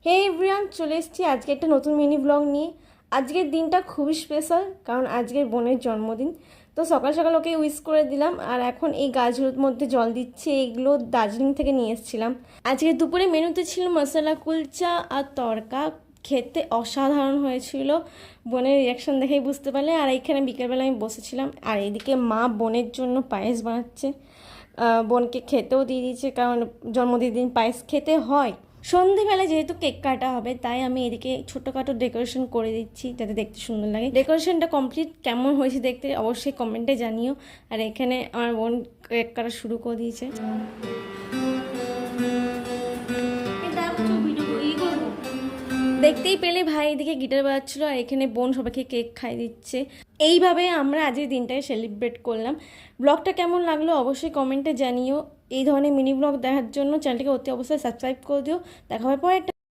হে everyone, চলে এসেছি আজকে একটা নতুন মিনি ব্লগ নিয়ে। আজকের দিনটা খুবই স্পেশাল, কারণ আজকের বোনের জন্মদিন। তো সকাল সকাল ওকে উইশ করে দিলাম, আর এখন এই গাছগুলোর মধ্যে জল দিচ্ছি। এইগুলো দার্জিলিং থেকে নিয়ে এসেছিলাম। আজকে দুপুরে মেনুতে ছিল মশলা কুলচা আর তড়কা। খেতে অসাধারণ হয়েছিল, বোনের রিয়াকশন দেখেই বুঝতে পারলে। আর এইখানে বিকেলবেলা আমি বসেছিলাম, আর এইদিকে মা বোনের জন্য পায়েস বানাচ্ছে। বোনকে খেতেও দিয়ে দিয়েছে, কারণ জন্মদিনের দিন পায়েস খেতে হয়। সন্ধেবেলা যেহেতু কেক কাটা হবে, তাই আমি এদিকে ছোটোখাটো ডেকোরেশন করে দিচ্ছি যাতে দেখতে সুন্দর লাগে। ডেকোরেশনটা কমপ্লিট, কেমন হয়েছে দেখতে অবশ্যই কমেন্টে জানিও। আর এখানে আমার বোন কেক কাটা শুরু করে দিয়েছে। দেখতেই পেলে ভাই এদিকে গিটার বাজাচ্ছিল, আর এখানে বোন সবাইকে কেক খাই দিচ্ছে। এইভাবে আমরা আজকের দিনটাকে সেলিব্রেট করলাম। ব্লগটা কেমন লাগলো অবশ্যই কমেন্টে জানিও। এই ধরনের মিনি ব্লগ দেখার জন্য চ্যানেলটিকে অতি অবশ্যই সাবস্ক্রাইব করে দিও। দেখা হবে পরে একটা